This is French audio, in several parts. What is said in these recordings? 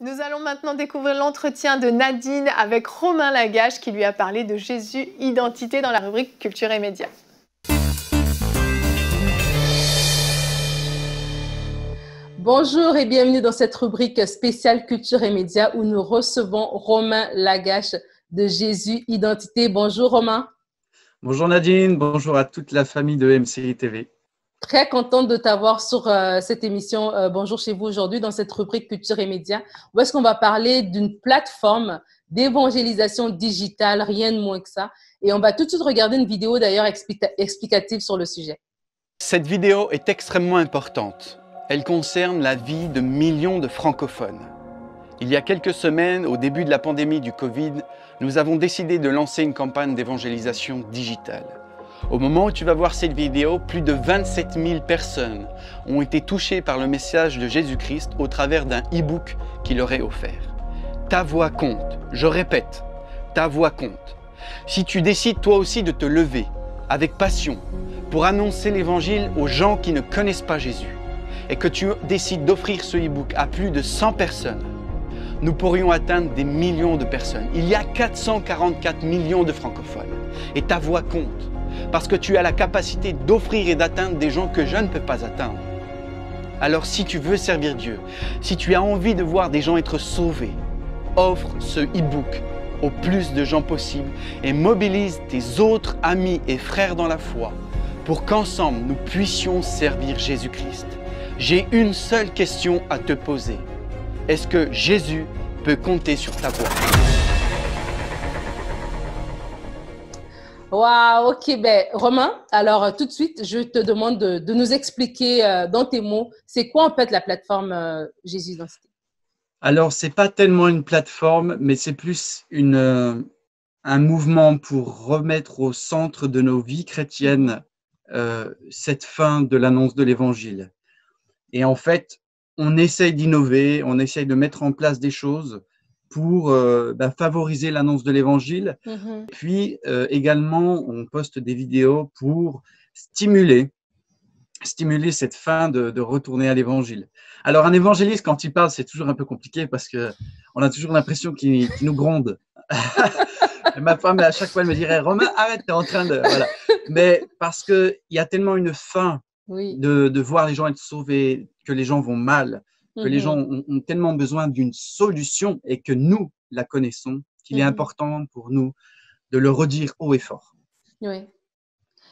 Nous allons maintenant découvrir l'entretien de Nadine avec Romain Lagache qui lui a parlé de Jésus Identité dans la rubrique Culture et Médias. Bonjour et bienvenue dans cette rubrique spéciale Culture et Médias où nous recevons Romain Lagache de Jésus Identité. Bonjour Romain. Bonjour Nadine, bonjour à toute la famille de MCI TV. Très contente de t'avoir sur cette émission Bonjour chez vous aujourd'hui dans cette rubrique Culture et Médias où est-ce qu'on va parler d'une plateforme d'évangélisation digitale, rien de moins que ça. Et on va tout de suite regarder une vidéo d'ailleurs explicative sur le sujet. Cette vidéo est extrêmement importante. Elle concerne la vie de millions de francophones. Il y a quelques semaines, au début de la pandémie du Covid, nous avons décidé de lancer une campagne d'évangélisation digitale. Au moment où tu vas voir cette vidéo, plus de 27 000 personnes ont été touchées par le message de Jésus-Christ au travers d'un e-book qu'il leur est offert. Ta voix compte. Je répète, ta voix compte. Si tu décides toi aussi de te lever avec passion pour annoncer l'évangile aux gens qui ne connaissent pas Jésus et que tu décides d'offrir ce e-book à plus de 100 personnes, nous pourrions atteindre des millions de personnes. Il y a 444 millions de francophones et ta voix compte parce que tu as la capacité d'offrir et d'atteindre des gens que je ne peux pas atteindre. Alors si tu veux servir Dieu, si tu as envie de voir des gens être sauvés, offre ce e-book au plus de gens possible et mobilise tes autres amis et frères dans la foi pour qu'ensemble nous puissions servir Jésus-Christ. J'ai une seule question à te poser. Est-ce que Jésus peut compter sur ta voix? Waouh, ok, ben Romain, alors tout de suite, je te demande de nous expliquer dans tes mots, c'est quoi en fait la plateforme Jésus Identité? Alors, c'est pas tellement une plateforme, mais c'est plus un mouvement pour remettre au centre de nos vies chrétiennes cette fin de l'annonce de l'Évangile. Et en fait, on essaye d'innover, on essaye de mettre en place des choses pour favoriser l'annonce de l'Évangile. Puis également, on poste des vidéos pour stimuler cette fin de retourner à l'Évangile. Alors, un évangéliste, quand il parle, c'est toujours un peu compliqué parce qu'on a toujours l'impression qu'il nous gronde. Ma femme, à chaque fois, elle me dirait « Romain, arrête, tu es en train de… » Voilà. Mais parce qu'il y a tellement une faim de voir les gens être sauvés, que les gens vont mal, que les gens ont tellement besoin d'une solution et que nous la connaissons, qu'il est important pour nous de le redire haut et fort. Oui.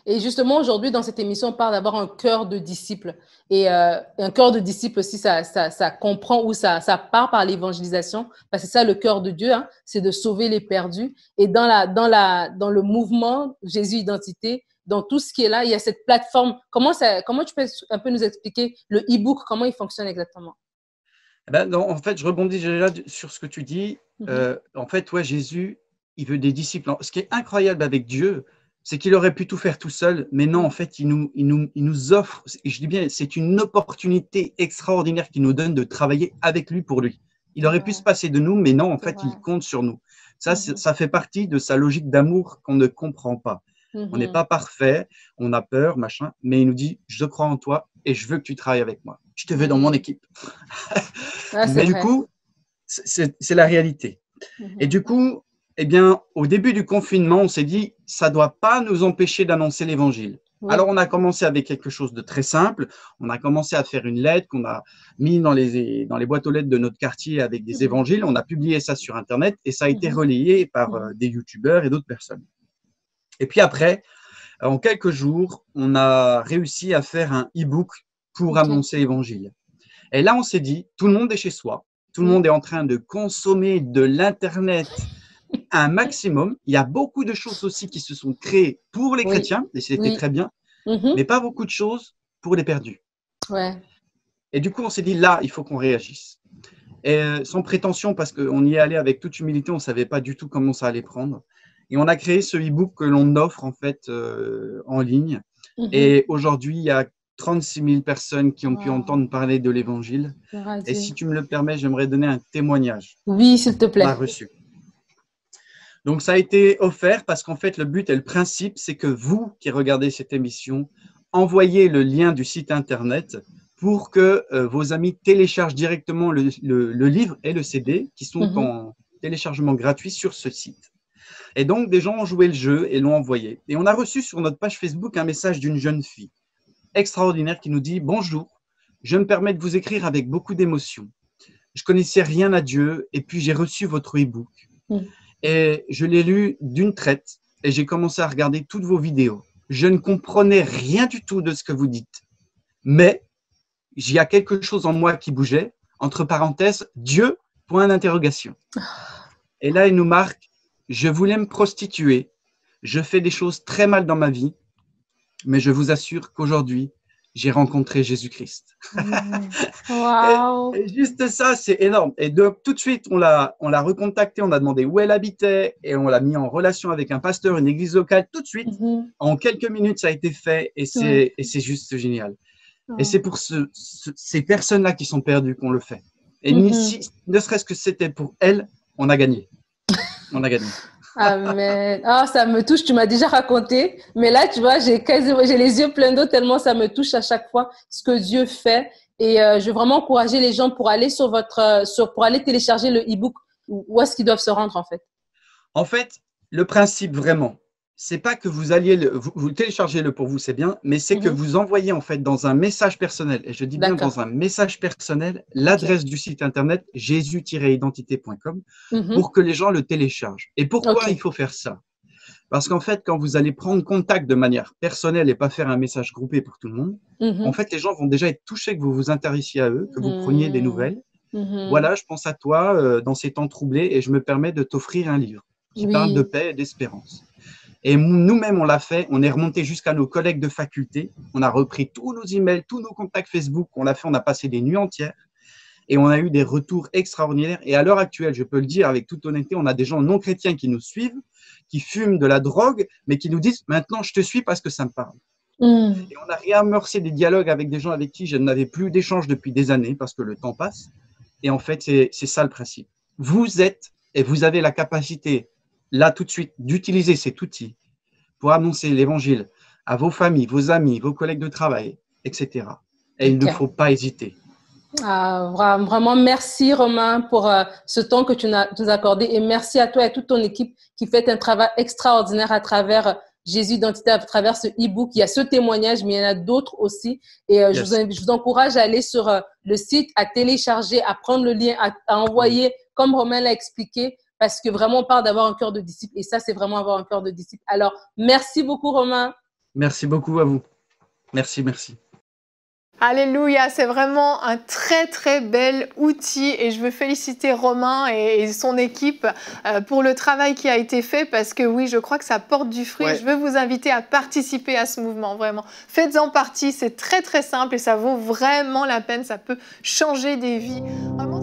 Et justement, aujourd'hui, dans cette émission, on parle d'avoir un cœur de disciple. Et un cœur de disciple aussi, ça comprend ou ça part par l'évangélisation. Parce que c'est ça, le cœur de Dieu, hein, c'est de sauver les perdus. Et dans le mouvement Jésus Identité, dans tout ce qui est là, il y a cette plateforme. Comment tu peux un peu nous expliquer le e-book, comment il fonctionne exactement? En fait, je rebondis déjà sur ce que tu dis. En fait, ouais, Jésus, il veut des disciples. Ce qui est incroyable avec Dieu, c'est qu'il aurait pu tout faire tout seul, mais non, en fait, il nous offre, et je dis bien, c'est une opportunité extraordinaire qu'il nous donne de travailler avec lui pour lui. Il aurait pu se passer de nous, mais non, en fait, il compte sur nous. Ça fait partie de sa logique d'amour qu'on ne comprend pas. On n'est pas parfait, on a peur, machin, mais il nous dit, je crois en toi et je veux que tu travailles avec moi. Je te veux dans mon équipe. Mais du coup, c'est la réalité. Et du coup, eh bien, au début du confinement, on s'est dit, ça ne doit pas nous empêcher d'annoncer l'Évangile. Alors, on a commencé avec quelque chose de très simple. On a commencé à faire une lettre qu'on a mis dans les boîtes aux lettres de notre quartier avec des évangiles. On a publié ça sur Internet et ça a été relayé par des youtubeurs et d'autres personnes. Et puis après, en quelques jours, on a réussi à faire un e-book pour annoncer l'Évangile. Et là, on s'est dit, tout le monde est chez soi. Tout le monde est en train de consommer de l'Internet un maximum. Il y a beaucoup de choses aussi qui se sont créées pour les chrétiens, et c'était très bien, mais pas beaucoup de choses pour les perdus. Et du coup, on s'est dit, là, il faut qu'on réagisse. Et sans prétention, parce qu'on y est allé avec toute humilité, on ne savait pas du tout comment ça allait prendre. Et on a créé ce e-book que l'on offre en fait en ligne. Et aujourd'hui, il y a 36 000 personnes qui ont pu entendre parler de l'Évangile. Et si tu me le permets, j'aimerais donner un témoignage. Oui, s'il te plaît. On l'a reçu. Donc, ça a été offert parce qu'en fait, le but et le principe, c'est que vous qui regardez cette émission, envoyez le lien du site Internet pour que vos amis téléchargent directement le livre et le CD qui sont en téléchargement gratuit sur ce site. Et donc, des gens ont joué le jeu et l'ont envoyé. Et on a reçu sur notre page Facebook un message d'une jeune fille extraordinaire qui nous dit « Bonjour, je me permets de vous écrire avec beaucoup d'émotion. Je connaissais rien à Dieu et puis j'ai reçu votre e-book. Et je l'ai lu d'une traite et j'ai commencé à regarder toutes vos vidéos. Je ne comprenais rien du tout de ce que vous dites. Mais il y a quelque chose en moi qui bougeait, entre parenthèses, Dieu, point d'interrogation. Et là, il nous marque, je voulais me prostituer, je fais des choses très mal dans ma vie, mais je vous assure qu'aujourd'hui, j'ai rencontré Jésus-Christ. Wow. Et juste ça, c'est énorme. Et donc, tout de suite, on l'a recontactée, on a demandé où elle habitait et on l'a mis en relation avec un pasteur, une église locale, tout de suite. En quelques minutes, ça a été fait et c'est juste génial. Et c'est pour ces personnes-là qui sont perdues qu'on le fait. Et ne serait-ce que c'était pour elles, on a gagné. On a gagné. Amen. Ah, ça me touche. Tu m'as déjà raconté, mais là, tu vois, j'ai les yeux pleins d'eau tellement ça me touche à chaque fois ce que Dieu fait. Et je veux vraiment encourager les gens pour aller pour aller télécharger le e-book. Où est-ce qu'ils doivent se rendre en fait? En fait, le principe vraiment, c'est pas que vous alliez vous téléchargez-le pour vous, c'est bien, mais c'est que vous envoyez en fait dans un message personnel, et je dis bien dans un message personnel, l'adresse du site internet jésus-identité.com pour que les gens le téléchargent. Et pourquoi il faut faire ça? Parce qu'en fait, quand vous allez prendre contact de manière personnelle et pas faire un message groupé pour tout le monde, en fait, les gens vont déjà être touchés que vous vous intéressiez à eux, que vous preniez des nouvelles. Voilà, je pense à toi dans ces temps troublés et je me permets de t'offrir un livre qui parle de paix et d'espérance. Et nous-mêmes, on l'a fait. On est remonté jusqu'à nos collègues de faculté. On a repris tous nos emails, tous nos contacts Facebook. On l'a fait. On a passé des nuits entières. Et on a eu des retours extraordinaires. Et à l'heure actuelle, je peux le dire avec toute honnêteté, on a des gens non chrétiens qui nous suivent, qui fument de la drogue, mais qui nous disent « Maintenant, je te suis parce que ça me parle ». Et on a réamorcé des dialogues avec des gens avec qui je n'avais plus d'échange depuis des années parce que le temps passe. Et en fait, c'est ça le principe. Vous êtes et vous avez la capacité là tout de suite d'utiliser cet outil pour annoncer l'évangile à vos familles, vos amis, vos collègues de travail, etc. Et il ne faut pas hésiter. Ah, vraiment, merci Romain pour ce temps que tu nous as accordé et merci à toi et à toute ton équipe qui fait un travail extraordinaire à travers Jésus Identité, à travers ce e-book. Il y a ce témoignage, mais il y en a d'autres aussi. Et je vous encourage à aller sur le site, à télécharger, à prendre le lien, à envoyer, comme Romain l'a expliqué, parce que vraiment, on parle d'avoir un cœur de disciple. Et ça, c'est vraiment avoir un cœur de disciple. Alors, merci beaucoup, Romain. Merci beaucoup à vous. Merci, merci. Alléluia, c'est vraiment un très très bel outil et je veux féliciter Romain et son équipe pour le travail qui a été fait parce que oui, je crois que ça porte du fruit. Je veux vous inviter à participer à ce mouvement, vraiment. Faites-en partie, c'est très très simple et ça vaut vraiment la peine, ça peut changer des vies. Vraiment.